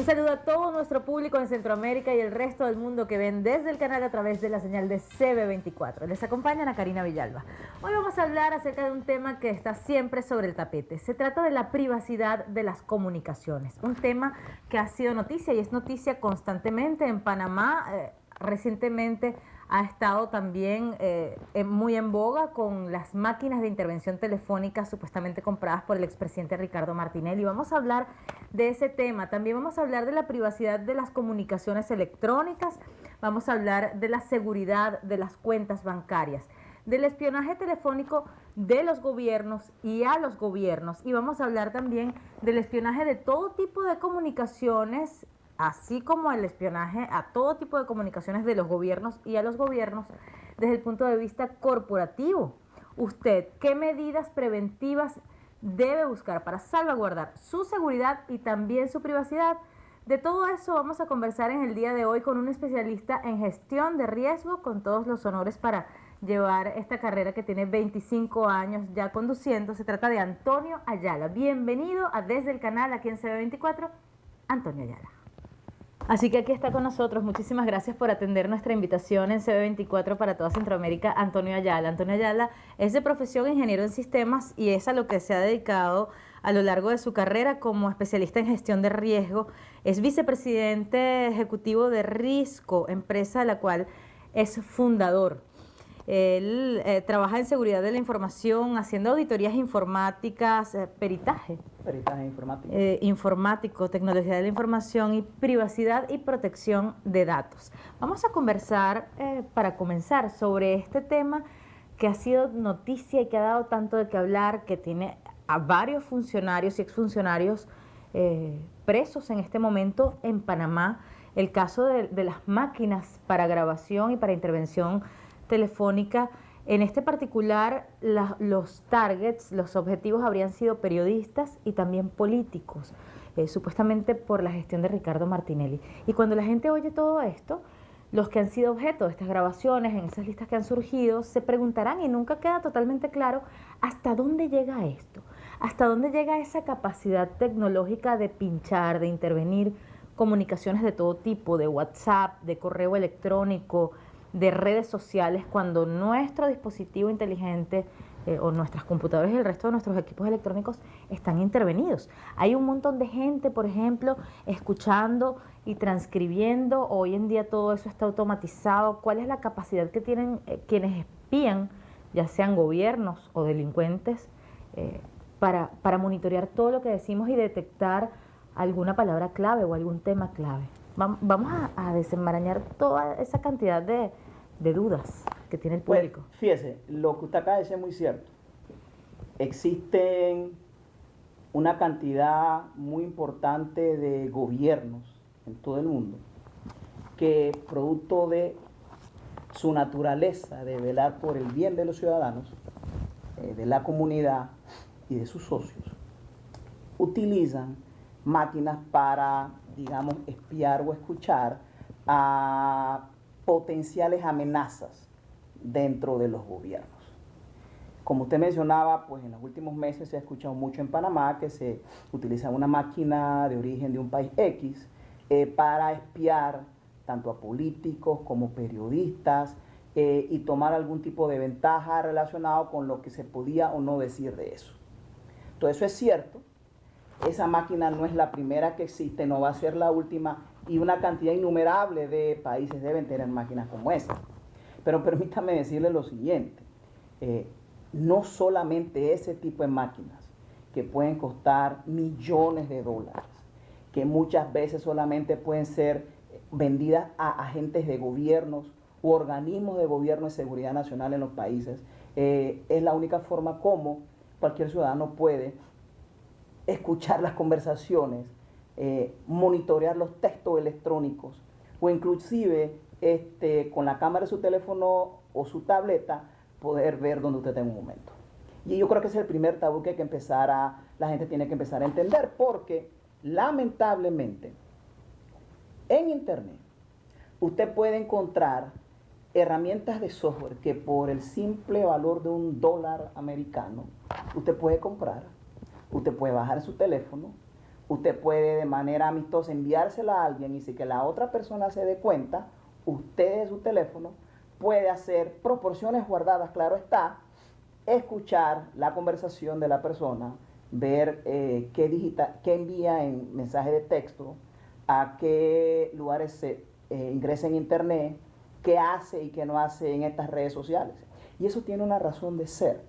Un saludo a todo nuestro público en Centroamérica y el resto del mundo que ven desde el canal a través de la señal de CB24. Les acompaña Ana Karina Villalba. Hoy vamos a hablar acerca de un tema que está siempre sobre el tapete. Se trata de la privacidad de las comunicaciones. Un tema que ha sido noticia y es noticia constantemente en Panamá. Recientemente ha estado también muy en boga con las máquinas de intervención telefónica supuestamente compradas por el expresidente Ricardo Martinelli. Vamos a hablar de ese tema. También vamos a hablar de la privacidad de las comunicaciones electrónicas. Vamos a hablar de la seguridad de las cuentas bancarias, del espionaje telefónico de los gobiernos y a los gobiernos. Y vamos a hablar también del espionaje de todo tipo de comunicaciones, así como el espionaje a todo tipo de comunicaciones de los gobiernos y a los gobiernos desde el punto de vista corporativo. Usted, ¿qué medidas preventivas debe buscar para salvaguardar su seguridad y también su privacidad? De todo eso vamos a conversar en el día de hoy con un especialista en gestión de riesgo, con todos los honores para llevar esta carrera que tiene 25 años ya conduciendo. Se trata de Antonio Ayala. Bienvenido a Desde el Canal aquí en CB24, Antonio Ayala. Así que aquí está con nosotros. Muchísimas gracias por atender nuestra invitación en CB24 para toda Centroamérica, Antonio Ayala. Antonio Ayala es de profesión ingeniero en sistemas y es a lo que se ha dedicado a lo largo de su carrera como especialista en gestión de riesgo. Es vicepresidente ejecutivo de Risco, empresa de la cual es fundador. Él trabaja en seguridad de la información, haciendo auditorías informáticas, peritaje. Peritaje informático. Informático, tecnología de la información y privacidad y protección de datos. Vamos a conversar, para comenzar, sobre este tema que ha sido noticia y que ha dado tanto de qué hablar, que tiene a varios funcionarios y exfuncionarios presos en este momento en Panamá. El caso de las máquinas para grabación y para intervención telefónica. En este particular, los targets, los objetivos habrían sido periodistas y también políticos, supuestamente por la gestión de Ricardo Martinelli. Y cuando la gente oye todo esto, los que han sido objeto de estas grabaciones, en esas listas que han surgido, se preguntarán, y nunca queda totalmente claro, ¿hasta dónde llega esto? ¿Hasta dónde llega esa capacidad tecnológica de pinchar, de intervenir comunicaciones de todo tipo, de WhatsApp, de correo electrónico, de redes sociales, cuando nuestro dispositivo inteligente o nuestras computadoras y el resto de nuestros equipos electrónicos están intervenidos? Hay un montón de gente, por ejemplo, escuchando y transcribiendo. Hoy en día todo eso está automatizado. ¿Cuál es la capacidad que tienen quienes espían, ya sean gobiernos o delincuentes, para monitorear todo lo que decimos y detectar alguna palabra clave o algún tema clave? Vamos a desenmarañar toda esa cantidad de dudas que tiene el público. Pues, fíjese, lo que usted acaba de decir es muy cierto. Existen una cantidad muy importante de gobiernos en todo el mundo que, producto de su naturaleza de velar por el bien de los ciudadanos, de la comunidad y de sus socios, utilizan máquinas para, digamos, espiar o escuchar a potenciales amenazas dentro de los gobiernos. Como usted mencionaba, pues en los últimos meses se ha escuchado mucho en Panamá que se utiliza una máquina de origen de un país X para espiar tanto a políticos como periodistas y tomar algún tipo de ventaja relacionado con lo que se podía o no decir de eso. Todo eso es cierto. Esa máquina no es la primera que existe, no va a ser la última, y una cantidad innumerable de países deben tener máquinas como esa. Pero permítame decirle lo siguiente, no solamente ese tipo de máquinas que pueden costar millones de dólares, que muchas veces solamente pueden ser vendidas a agentes de gobiernos u organismos de gobierno de seguridad nacional en los países, es la única forma como cualquier ciudadano puede escuchar las conversaciones, monitorear los textos electrónicos o inclusive con la cámara de su teléfono o su tableta poder ver dónde usted está en un momento. Y yo creo que ese es el primer tabú que hay que la gente tiene que empezar a entender, porque lamentablemente en internet usted puede encontrar herramientas de software que por el simple valor de $1 americano usted puede comprar. Usted puede bajar en su teléfono, usted puede de manera amistosa enviársela a alguien y si que la otra persona se dé cuenta, usted de su teléfono puede hacer proporciones guardadas, claro está, escuchar la conversación de la persona, ver qué envía en mensaje de texto, a qué lugares se ingresa en internet, qué hace y qué no hace en estas redes sociales. Y eso tiene una razón de ser.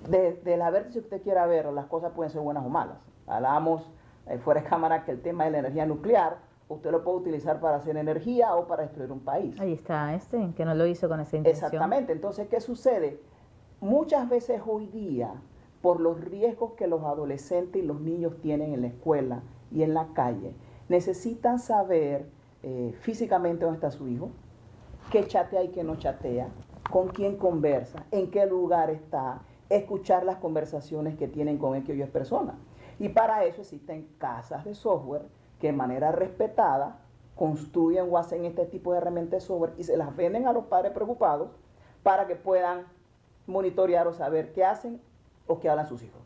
De la vértice que usted quiera ver, las cosas pueden ser buenas o malas. Hablábamos fuera de cámara que el tema de la energía nuclear, usted lo puede utilizar para hacer energía o para destruir un país. Ahí está que no lo hizo con esa intención. Exactamente. Entonces, ¿qué sucede? Muchas veces hoy día, por los riesgos que los adolescentes y los niños tienen en la escuela y en la calle, necesitan saber físicamente dónde está su hijo, qué chatea y qué no chatea, con quién conversa, en qué lugar está, escuchar las conversaciones que tienen con X o Y personas. Y para eso existen casas de software que de manera respetada construyen o hacen este tipo de herramientas de software y se las venden a los padres preocupados para que puedan monitorear o saber qué hacen o qué hablan sus hijos.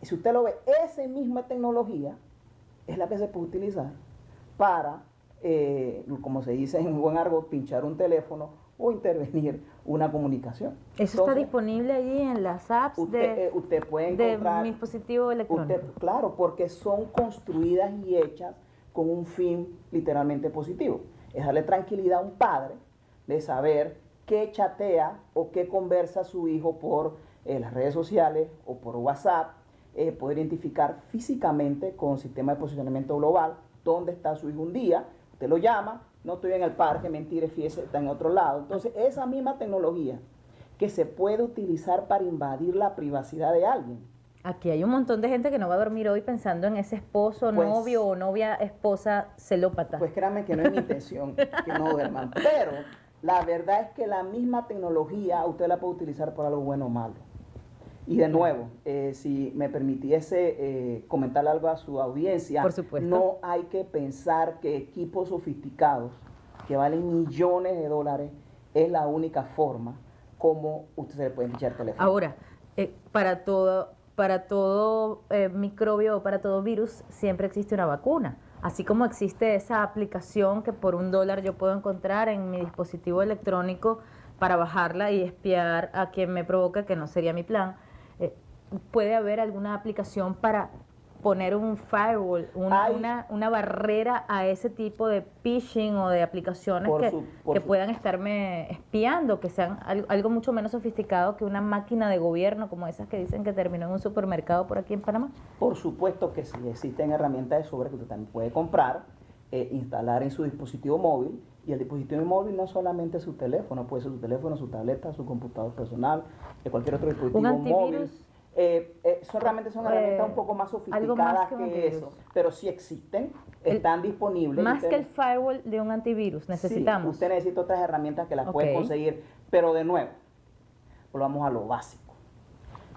Y si usted lo ve, esa misma tecnología es la que se puede utilizar para, como se dice en buen argot, pinchar un teléfono o intervenir una comunicación. Eso entonces, está disponible allí en las apps usted puede encontrar de mi dispositivo electrónico. Claro, porque son construidas y hechas con un fin literalmente positivo. Es darle tranquilidad a un padre de saber qué chatea o qué conversa su hijo por las redes sociales o por WhatsApp, poder identificar físicamente con sistema de posicionamiento global dónde está su hijo un día. Usted lo llama, no estoy en el parque, mentira, fíjese, está en otro lado. Entonces, esa misma tecnología que se puede utilizar para invadir la privacidad de alguien. Aquí hay un montón de gente que no va a dormir hoy pensando en ese esposo, pues, novio o novia, esposa celópata. Pues créanme que no es mi intención que no duerman, pero la verdad es que la misma tecnología usted la puede utilizar por algo bueno o malo. Y de nuevo, si me permitiese comentar algo a su audiencia, por supuesto, no hay que pensar que equipos sofisticados que valen millones de dólares es la única forma como usted se le puede pinchar el teléfono. Ahora, para todo microbio o para todo virus siempre existe una vacuna. Así como existe esa aplicación que por $1 yo puedo encontrar en mi dispositivo electrónico para bajarla y espiar a quien me provoca, que no sería mi plan, puede haber alguna aplicación para poner un firewall, una barrera a ese tipo de phishing o de aplicaciones que puedan estarme espiando, que sean algo mucho menos sofisticado que una máquina de gobierno como esas que dicen que terminó en un supermercado por aquí en Panamá? Por supuesto que sí, existen herramientas de software que usted también puede comprar, instalar en su dispositivo móvil, y el dispositivo móvil no solamente su teléfono, puede ser su teléfono, su tableta, su computador personal, cualquier otro dispositivo móvil. Realmente son herramientas un poco más sofisticadas que eso, pero sí existen, están disponibles. Más que el firewall de un antivirus, necesitamos. Sí, usted necesita otras herramientas que las puede conseguir, pero de nuevo, volvamos a lo básico.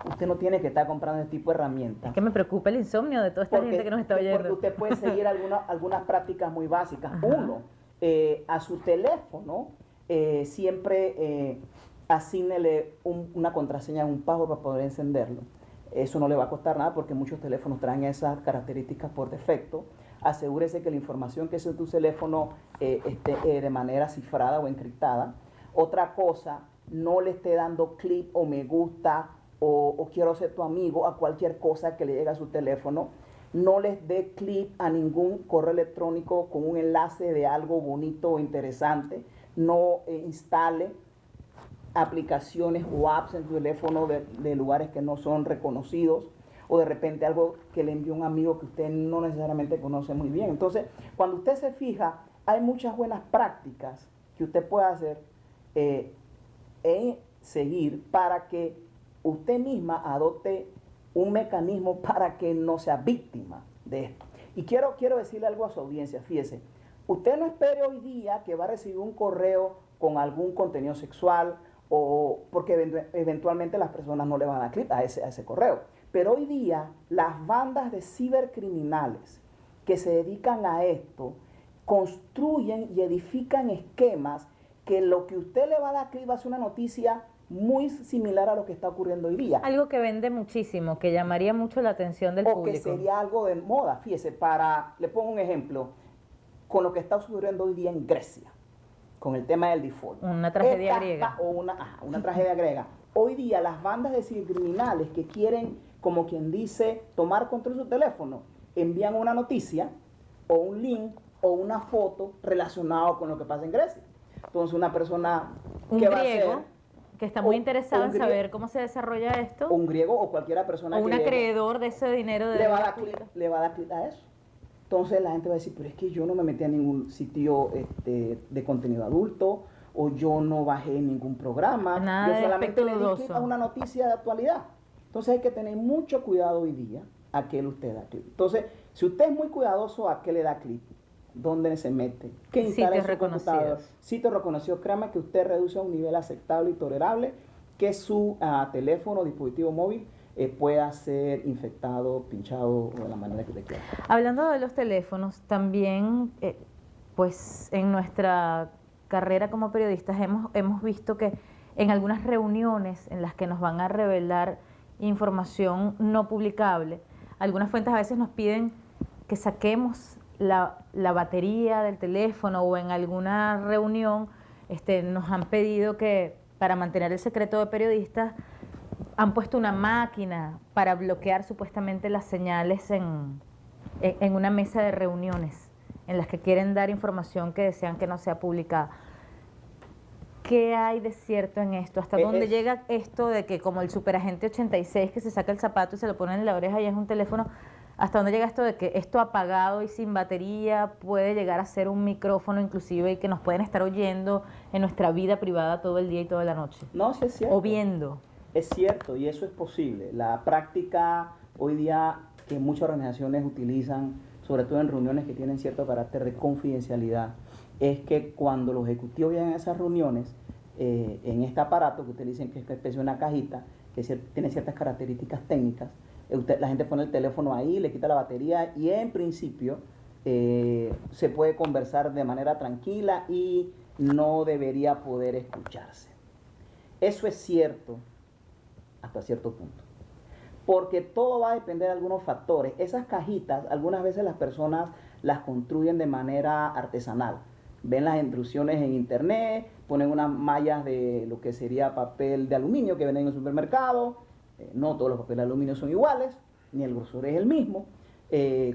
Usted no tiene que estar comprando este tipo de herramientas. Es que me preocupa el insomnio de toda esta gente que nos está oyendo. Porque usted puede seguir algunas prácticas muy básicas. Ajá. Uno, a su teléfono siempre asígnele una contraseña, un password para poder encenderlo. Eso no le va a costar nada porque muchos teléfonos traen esas características por defecto. Asegúrese que la información que es en tu teléfono esté de manera cifrada o encriptada. Otra cosa, no le esté dando clic o me gusta o quiero ser tu amigo a cualquier cosa que le llegue a su teléfono. No les dé clic a ningún correo electrónico con un enlace de algo bonito o interesante. No instale aplicaciones o apps en su teléfono de lugares que no son reconocidos, o de repente algo que le envió un amigo que usted no necesariamente conoce muy bien. Entonces, cuando usted se fija, hay muchas buenas prácticas que usted puede hacer seguir para que usted misma adopte un mecanismo para que no sea víctima de esto. Y quiero decirle algo a su audiencia, fíjese, usted no espere hoy día que va a recibir un correo con algún contenido sexual, o porque eventualmente las personas no le van a dar clic a ese correo. Pero hoy día las bandas de cibercriminales que se dedican a esto construyen y edifican esquemas que lo que usted le va a dar clic va a ser una noticia muy similar a lo que está ocurriendo hoy día. Algo que vende muchísimo, que llamaría mucho la atención del O público. que sería algo de moda. Fíjese, le pongo un ejemplo, con lo que está ocurriendo hoy día en Grecia, con el tema del default. Una tragedia griega. O una tragedia griega. Hoy día las bandas de cibercriminales que quieren, como quien dice, tomar control de su teléfono, envían una noticia o un link o una foto relacionado con lo que pasa en Grecia. Entonces una persona que va a hacer, que está muy interesado en saber cómo se desarrolla esto. Un griego o cualquier persona o un acreedor de ese dinero le va a dar clic a eso. Entonces la gente va a decir, pero es que yo no me metí a ningún sitio de contenido adulto, o yo no bajé ningún programa, nada yo solamente le di dudoso. clic a una noticia de actualidad. Entonces hay que tener mucho cuidado hoy día a qué usted da clic. Entonces, si usted es muy cuidadoso a qué le da clic, dónde se mete, qué instala en su computador, sitio reconocido, créame que usted reduce a un nivel aceptable y tolerable que su teléfono o dispositivo móvil pueda ser infectado, pinchado o de la manera que usted quiera. Hablando de los teléfonos, también pues en nuestra carrera como periodistas hemos visto que en algunas reuniones en las que nos van a revelar información no publicable, algunas fuentes a veces nos piden que saquemos la batería del teléfono, o en alguna reunión nos han pedido que para mantener el secreto de periodistas han puesto una máquina para bloquear supuestamente las señales en una mesa de reuniones en las que quieren dar información que desean que no sea publicada. ¿Qué hay de cierto en esto? ¿Hasta dónde llega esto de que como el superagente 86 que se saca el zapato y se lo pone en la oreja y es un teléfono? ¿Hasta dónde llega esto de que esto apagado y sin batería puede llegar a ser un micrófono inclusive y que nos pueden estar oyendo en nuestra vida privada todo el día y toda la noche? No, sí es cierto. O viendo. Es cierto, y eso es posible. La práctica hoy día que muchas organizaciones utilizan, sobre todo en reuniones que tienen cierto carácter de confidencialidad, es que cuando los ejecutivos vienen a esas reuniones, en este aparato que ustedes dicen que es una especie de una cajita, que tiene ciertas características técnicas, la gente pone el teléfono ahí, le quita la batería y en principio se puede conversar de manera tranquila y no debería poder escucharse. Eso es cierto hasta cierto punto, porque todo va a depender de algunos factores. Esas cajitas, algunas veces las personas las construyen de manera artesanal. Ven las instrucciones en internet, ponen unas mallas de lo que sería papel de aluminio que venden en el supermercado. No todos los papeles de aluminio son iguales, ni el grosor es el mismo.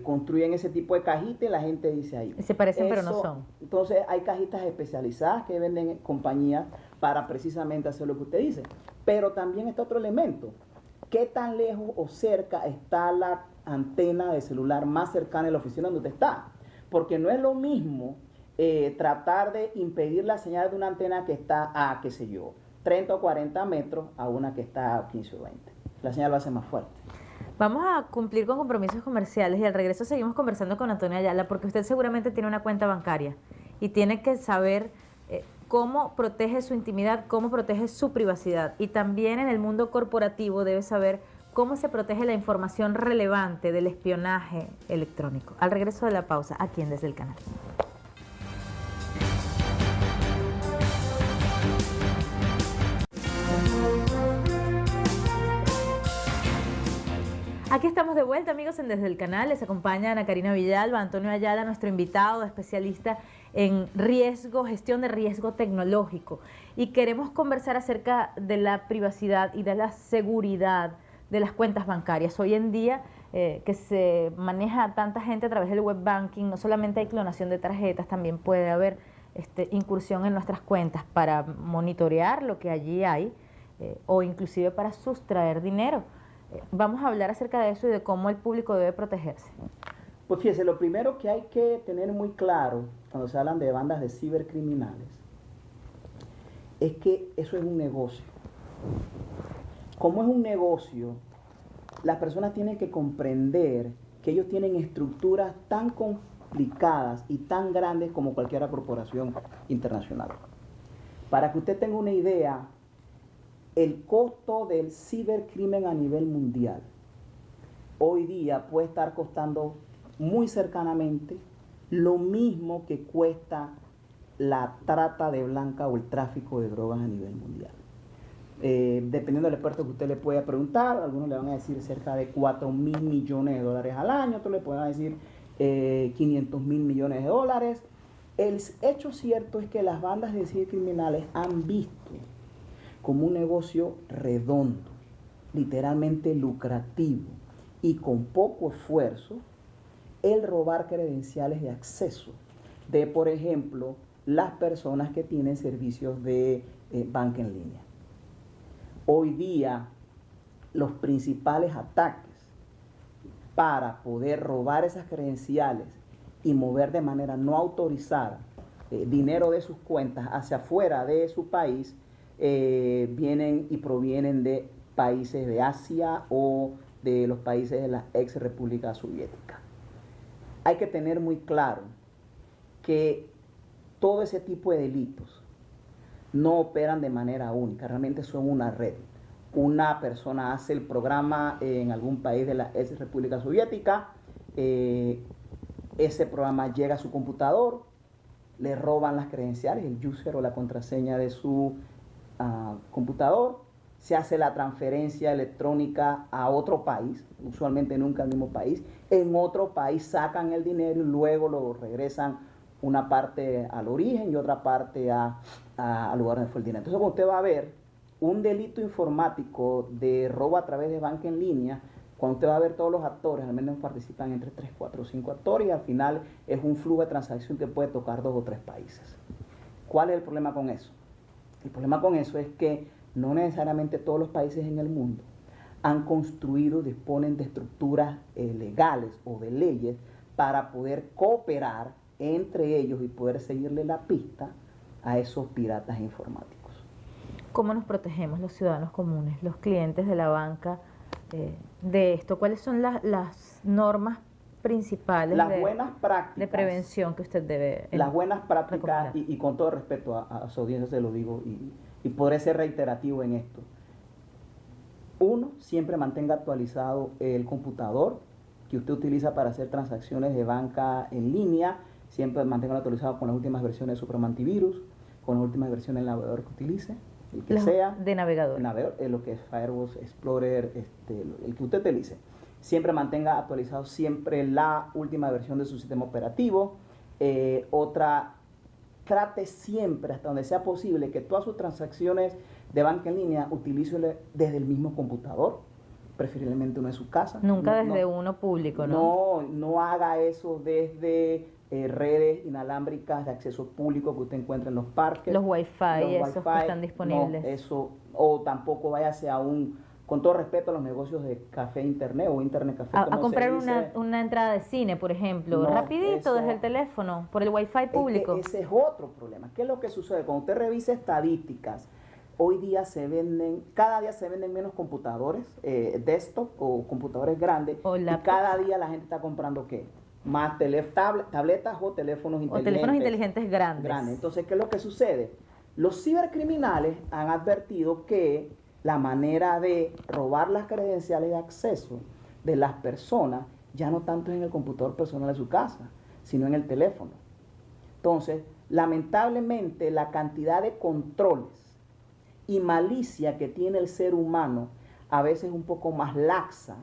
Construyen ese tipo de cajitas y la gente dice ahí. Se parecen pero no son. Entonces hay cajitas especializadas que venden compañías para precisamente hacer lo que usted dice. Pero también está otro elemento. ¿Qué tan lejos o cerca está la antena de celular más cercana a la oficina donde usted está? Porque no es lo mismo tratar de impedir la señal de una antena que está a, qué sé yo, 30 o 40 metros a una que está a 15 o 20. La señal va a ser más fuerte. Vamos a cumplir con compromisos comerciales y al regreso seguimos conversando con Antonio Ayala, porque usted seguramente tiene una cuenta bancaria y tiene que saber cómo protege su intimidad, cómo protege su privacidad, y también en el mundo corporativo debe saber cómo se protege la información relevante del espionaje electrónico. Al regreso de la pausa, aquí en Desde el Canal. Aquí estamos de vuelta, amigos, en Desde el Canal. Les acompaña Ana Karina Villalba, Antonio Ayala, nuestro invitado especialista en riesgo, gestión de riesgo tecnológico. Y queremos conversar acerca de la privacidad y de la seguridad de las cuentas bancarias. Hoy en día, que se maneja tanta gente a través del web banking, no solamente hay clonación de tarjetas, también puede haber incursión en nuestras cuentas para monitorear lo que allí hay o inclusive para sustraer dinero. Vamos a hablar acerca de eso y de cómo el público debe protegerse. Pues fíjese, lo primero que hay que tener muy claro cuando se hablan de bandas de cibercriminales es que eso es un negocio. Como es un negocio, las personas tienen que comprender que ellos tienen estructuras tan complicadas y tan grandes como cualquier corporación internacional. Para que usted tenga una idea, el costo del cibercrimen a nivel mundial hoy día puede estar costando muy cercanamente lo mismo que cuesta la trata de blanca o el tráfico de drogas a nivel mundial. Dependiendo del experto que usted le pueda preguntar, algunos le van a decir cerca de 4.000 millones de dólares al año, otros le pueden decir 500.000 millones de dólares. El hecho cierto es que las bandas de cibercriminales han visto como un negocio redondo, literalmente lucrativo y con poco esfuerzo, el robar credenciales de acceso de, por ejemplo, las personas que tienen servicios de banca en línea. Hoy día, los principales ataques para poder robar esas credenciales y mover de manera no autorizada dinero de sus cuentas hacia afuera de su país, vienen y provienen de países de Asia o de los países de la ex República Soviética. Hay que tener muy claro que todo ese tipo de delitos no operan de manera única, realmente son una red. Una persona hace el programa en algún país de la ex República Soviética, ese programa llega a su computador, le roban las credenciales, el user o la contraseña de su computador, se hace la transferencia electrónica a otro país, usualmente nunca al mismo país, en otro país sacan el dinero y luego lo regresan una parte al origen y otra parte al lugar donde fue el dinero. Entonces, como usted va a ver un delito informático de robo a través de banca en línea, cuando usted va a ver todos los actores, al menos participan entre 3, 4, 5 actores y al final es un flujo de transacción que puede tocar 2 o 3 países. ¿Cuál es el problema con eso? El problema con eso es que no necesariamente todos los países en el mundo han construido, disponen de estructuras legales o de leyes para poder cooperar entre ellos y poder seguirle la pista a esos piratas informáticos. ¿Cómo nos protegemos los ciudadanos comunes, los clientes de la banca, de esto? ¿Cuáles son las normas principales buenas prácticas, de prevención que usted debe las buenas prácticas, y con todo respeto a su audiencia se lo digo, y podré ser reiterativo en esto. Uno, siempre mantenga actualizado el computador que usted utiliza para hacer transacciones de banca en línea, siempre mantenga actualizado con las últimas versiones de Superman Antivirus, con las últimas versiones del navegador que utilice, el que sea. De navegador. Lo que es Firefox, Explorer, el que usted utilice. Siempre mantenga actualizado siempre la última versión de su sistema operativo. Otra, trate siempre, hasta donde sea posible, que todas sus transacciones de banca en línea utilícele desde el mismo computador, preferiblemente uno en su casa. Nunca desde uno público, ¿no? No haga eso desde redes inalámbricas de acceso público que usted encuentra en los parques. Los Wi-Fi, esos que están disponibles. No, eso, o tampoco váyase a con todo respeto a los negocios de café internet o internet café. A comprar una entrada de cine, por ejemplo, rapidito desde el teléfono, por el Wi-Fi público. Ese es otro problema. ¿Qué es lo que sucede? Cuando usted revisa estadísticas, hoy día cada día se venden menos computadores, desktop o computadores grandes, y cada día la gente está comprando ¿qué? Más tabletas o teléfonos inteligentes. O teléfonos inteligentes grandes. Entonces, ¿qué es lo que sucede? Los cibercriminales han advertido que la manera de robar las credenciales de acceso de las personas ya no tanto es en el computador personal de su casa, sino en el teléfono. Entonces, lamentablemente, la cantidad de controles y malicia que tiene el ser humano a veces es un poco más laxa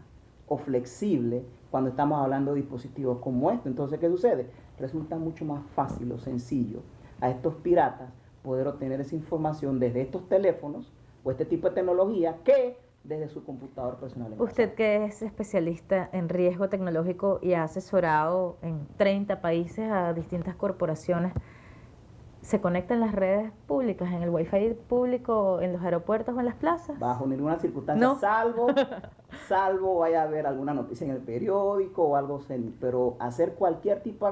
o flexible cuando estamos hablando de dispositivos como este. Entonces, ¿qué sucede? Resulta mucho más fácil o sencillo a estos piratas poder obtener esa información desde estos teléfonos o este tipo de tecnología que desde su computador personal. Usted, que es especialista en riesgo tecnológico y ha asesorado en 30 países a distintas corporaciones, ¿se conectan las redes públicas, en el Wi-Fi público, en los aeropuertos o en las plazas? Bajo ninguna circunstancia, no. salvo vaya a haber alguna noticia en el periódico o algo, pero hacer cualquier tipo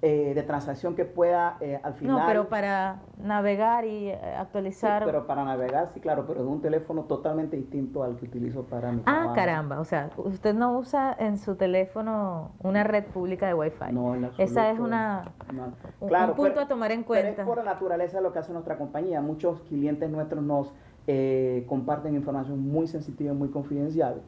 de transacción que pueda al final... No, pero para navegar y actualizar... Sí, pero para navegar, sí, claro, pero es un teléfono totalmente distinto al que utilizo para mi trabajo. Caramba, o sea, usted no usa en su teléfono una red pública de Wi-Fi. No, en absoluto. Esa es un punto a tomar en cuenta. Pero es por la naturaleza de lo que hace nuestra compañía. Muchos clientes nuestros nos comparten información muy sensitiva y muy confidencial.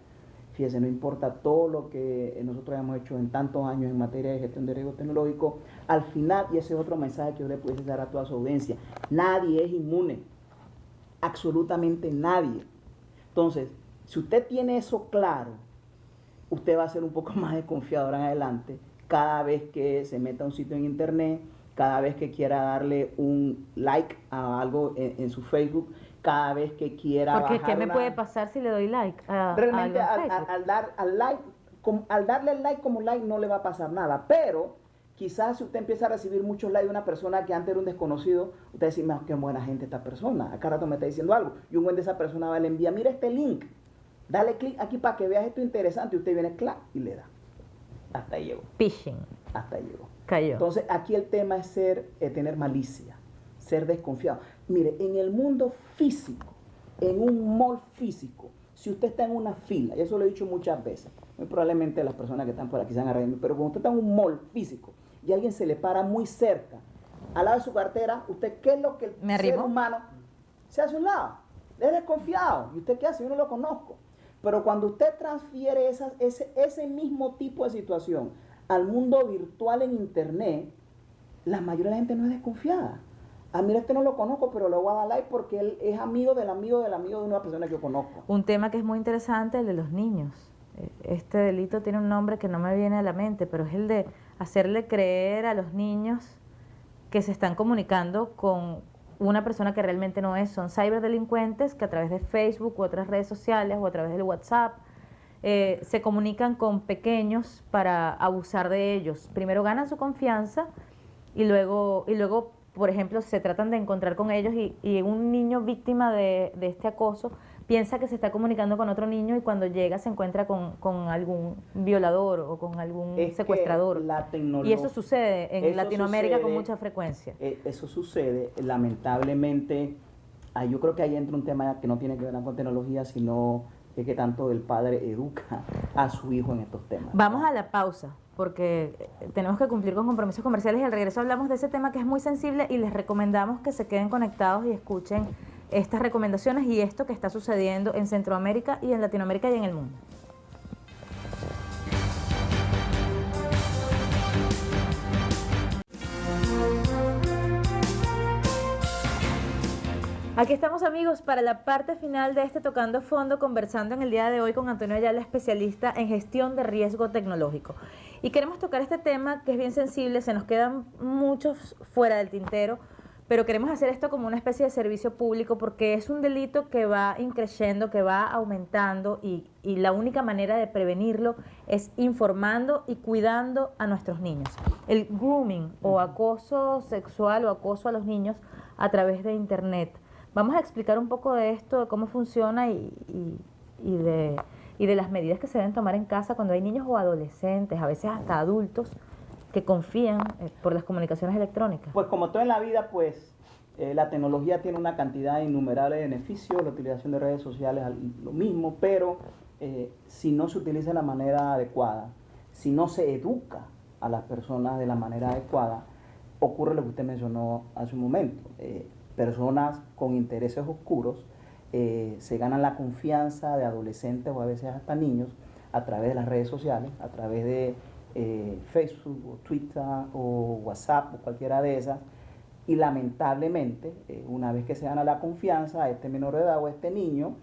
Fíjese, no importa todo lo que nosotros hemos hecho en tantos años en materia de gestión de riesgo tecnológico, al final, y ese es otro mensaje que yo le pudiese dar a toda su audiencia, nadie es inmune. absolutamente nadie. Entonces, si usted tiene eso claro, usted va a ser un poco más desconfiado ahora en adelante cada vez que se meta a un sitio en internet, cada vez que quiera darle un like a algo en su Facebook, cada vez que quiera Porque bajar ¿qué me puede pasar si le doy like a realmente algo en Facebook? al darle el like como like no le va a pasar nada, pero quizás si usted empieza a recibir muchos likes de una persona que antes era un desconocido, usted dice, qué buena gente esta persona, acá rato me está diciendo algo, y un buen de esa persona va a le envía, mira este link, dale clic aquí para que veas esto interesante, y usted viene, clac, y le da. Hasta ahí llegó. Phishing. Hasta ahí llegó. Cayó. Entonces, aquí el tema es tener malicia, ser desconfiado. Mire, en el mundo físico, en un mall físico, si usted está en una fila, y eso lo he dicho muchas veces, muy probablemente las personas que están por aquí se van a reír, pero cuando usted está en un mall físico y alguien se le para muy cerca, al lado de su cartera, usted, ¿qué es lo que el ser humano se hace a un lado? Es desconfiado. ¿Y usted qué hace? Yo no lo conozco. Pero cuando usted transfiere ese mismo tipo de situación al mundo virtual en internet, la mayoría de la gente no es desconfiada. Mira, este no lo conozco, pero le voy a dar like porque él es amigo del amigo del amigo de una persona que yo conozco. Un tema que es muy interesante, el de los niños. Este delito tiene un nombre que no me viene a la mente, pero es el de hacerle creer a los niños que se están comunicando con una persona que realmente no es. Son ciberdelincuentes que a través de Facebook u otras redes sociales o a través del WhatsApp se comunican con pequeños para abusar de ellos. Primero ganan su confianza y luego por ejemplo, se tratan de encontrar con ellos y un niño víctima de este acoso piensa que se está comunicando con otro niño y cuando llega se encuentra con algún violador o con algún secuestrador. Y eso sucede en Latinoamérica con mucha frecuencia. Eso sucede, lamentablemente. Yo creo que ahí entra un tema que no tiene que ver con tecnología, sino que tanto el padre educa a su hijo en estos temas. Vamos a la pausa, porque tenemos que cumplir con compromisos comerciales y al regreso hablamos de ese tema que es muy sensible y les recomendamos que se queden conectados y escuchen estas recomendaciones y esto que está sucediendo en Centroamérica y en Latinoamérica y en el mundo. Aquí estamos, amigos, para la parte final de este Tocando Fondo, conversando en el día de hoy con Antonio Ayala, especialista en gestión de riesgo tecnológico. Y queremos tocar este tema que es bien sensible, se nos quedan muchos fuera del tintero, pero queremos hacer esto como una especie de servicio público porque es un delito que va increciendo, que va aumentando y la única manera de prevenirlo es informando y cuidando a nuestros niños. El grooming o acoso sexual o acoso a los niños a través de Internet. Vamos a explicar un poco de esto, de cómo funciona y de las medidas que se deben tomar en casa cuando hay niños o adolescentes, a veces hasta adultos, que confían por las comunicaciones electrónicas. Pues como todo en la vida, pues la tecnología tiene una cantidad innumerable de beneficios, la utilización de redes sociales lo mismo, pero si no se utiliza de la manera adecuada, si no se educa a las personas de la manera adecuada, ocurre lo que usted mencionó hace un momento. Personas con intereses oscuros se ganan la confianza de adolescentes o a veces hasta niños a través de las redes sociales, a través de Facebook o Twitter o WhatsApp o cualquiera de esas, y lamentablemente una vez que se gana la confianza a este menor de edad o a este niño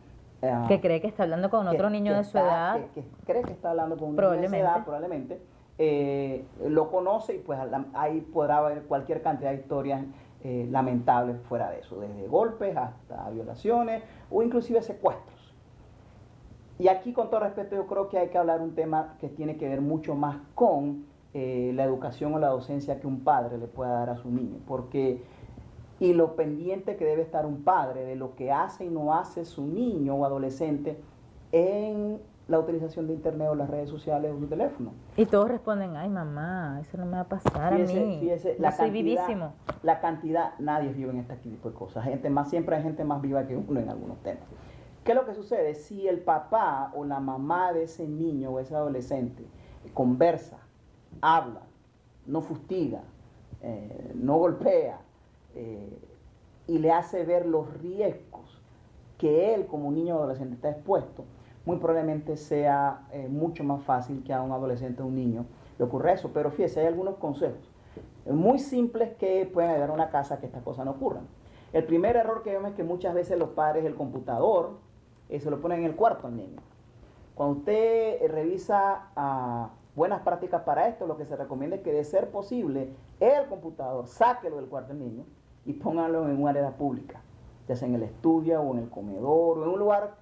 que cree que está hablando con otro niño de su edad, que cree que está hablando con un niño de su edad, probablemente lo conoce y pues ahí podrá haber cualquier cantidad de historias lamentables fuera de eso, desde golpes hasta violaciones o inclusive secuestros. Y aquí, con todo respeto, yo creo que hay que hablar un tema que tiene que ver mucho más con la educación o la docencia que un padre le pueda dar a su niño, y lo pendiente que debe estar un padre de lo que hace y no hace su niño o adolescente en la utilización de internet o las redes sociales o su teléfono. Y todos responden, ay mamá, eso no me va a pasar a mí. Fíjese, yo soy vivísimo. La cantidad, nadie es vivo en este tipo de cosas. Siempre hay gente más viva que uno en algunos temas. ¿Qué es lo que sucede? Si el papá o la mamá de ese niño o ese adolescente conversa, habla, no fustiga, no golpea, y le hace ver los riesgos que él como niño o adolescente está expuesto, muy probablemente sea mucho más fácil que a un adolescente o un niño le ocurra eso. Pero fíjese, hay algunos consejos muy simples que pueden ayudar a una casa a que estas cosas no ocurran. El primer error que vemos es que muchas veces los padres el computador se lo ponen en el cuarto al niño. Cuando usted revisa buenas prácticas para esto, lo que se recomienda es que, de ser posible, el computador, sáquelo del cuarto del niño y póngalo en un área pública, ya sea en el estudio o en el comedor o en un lugar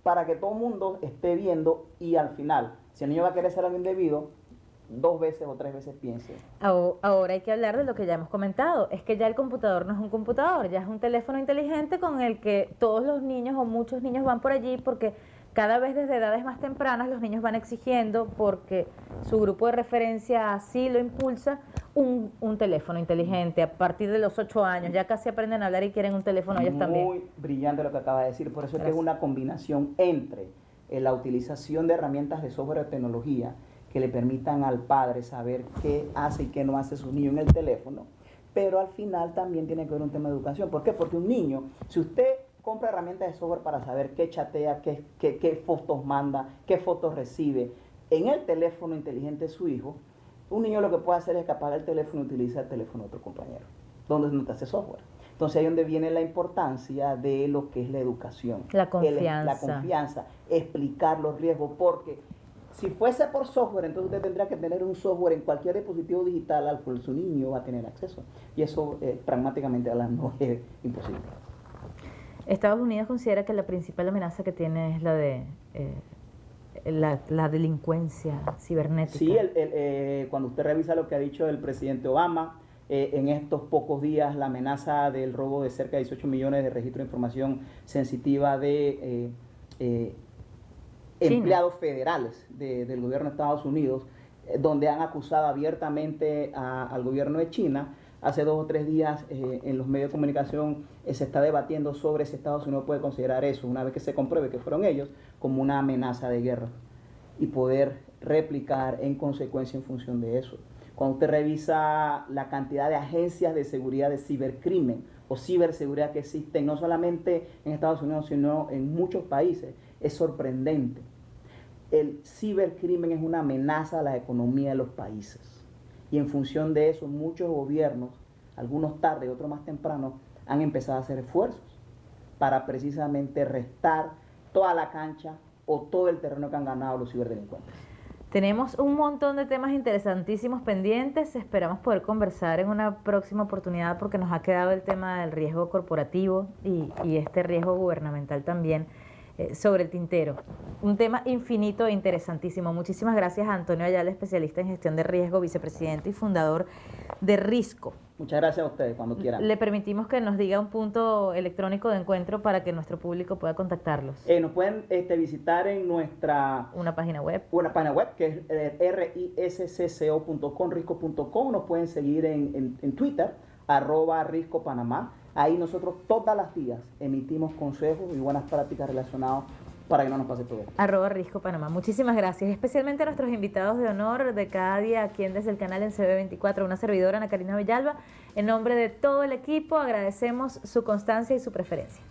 para que todo el mundo esté viendo, y al final, si el niño va a querer hacer algo indebido, 2 veces o 3 veces piense. Ahora hay que hablar de lo que ya hemos comentado, es que ya el computador no es un computador, ya es un teléfono inteligente con el que todos los niños o muchos niños van por allí, porque cada vez desde edades más tempranas los niños van exigiendo, porque su grupo de referencia así lo impulsa, un teléfono inteligente a partir de los 8 años. Ya casi aprenden a hablar y quieren un teléfono ellos también. Muy brillante lo que acaba de decir. Por eso es que es una combinación entre la utilización de herramientas de software o tecnología que le permitan al padre saber qué hace y qué no hace su niño en el teléfono, pero al final también tiene que ver un tema de educación. ¿Por qué? Porque un niño, si usted compra herramientas de software para saber qué chatea, qué fotos manda, qué fotos recibe en el teléfono inteligente de su hijo, un niño lo que puede hacer es que apaga el teléfono y utiliza el teléfono de otro compañero, donde no te hace software. Entonces ahí es donde viene la importancia de lo que es la educación. La confianza. La confianza, explicar los riesgos, porque si fuese por software, entonces usted tendría que tener un software en cualquier dispositivo digital al cual su niño va a tener acceso. Y eso, pragmáticamente hablando, es imposible. Estados Unidos considera que la principal amenaza que tiene es la de la delincuencia cibernética. Sí, cuando usted revisa lo que ha dicho el presidente Obama, en estos pocos días la amenaza del robo de cerca de 18 millones de registros de información sensitiva de empleados federales del gobierno de Estados Unidos, donde han acusado abiertamente al gobierno de China. Hace 2 o 3 días en los medios de comunicación se está debatiendo sobre si Estados Unidos puede considerar eso, una vez que se compruebe que fueron ellos, como una amenaza de guerra y poder replicar en consecuencia en función de eso. Cuando usted revisa la cantidad de agencias de seguridad de cibercrimen o ciberseguridad que existen, no solamente en Estados Unidos, sino en muchos países, es sorprendente. El cibercrimen es una amenaza a la economía de los países. Y en función de eso, muchos gobiernos, algunos tarde y otros más temprano, han empezado a hacer esfuerzos para precisamente restar toda la cancha o todo el terreno que han ganado los ciberdelincuentes. Tenemos un montón de temas interesantísimos pendientes. Esperamos poder conversar en una próxima oportunidad, porque nos ha quedado el tema del riesgo corporativo y este riesgo gubernamental también sobre el tintero. Un tema infinito e interesantísimo. Muchísimas gracias a Antonio Ayala, especialista en gestión de riesgo, vicepresidente y fundador de Risco. Muchas gracias a ustedes, cuando quieran. Le permitimos que nos diga un punto electrónico de encuentro para que nuestro público pueda contactarlos. Nos pueden visitar en nuestra... Una página web. Una página web que es riscco.com, risco.com. Nos pueden seguir en Twitter, @riscopanamá. Ahí nosotros todas las días emitimos consejos y buenas prácticas relacionadas para que no nos pase todo esto. @riscopanamá. Muchísimas gracias, especialmente a nuestros invitados de honor de cada día aquí Desde el Canal en CB24, una servidora, Ana Karina Villalba. En nombre de todo el equipo agradecemos su constancia y su preferencia.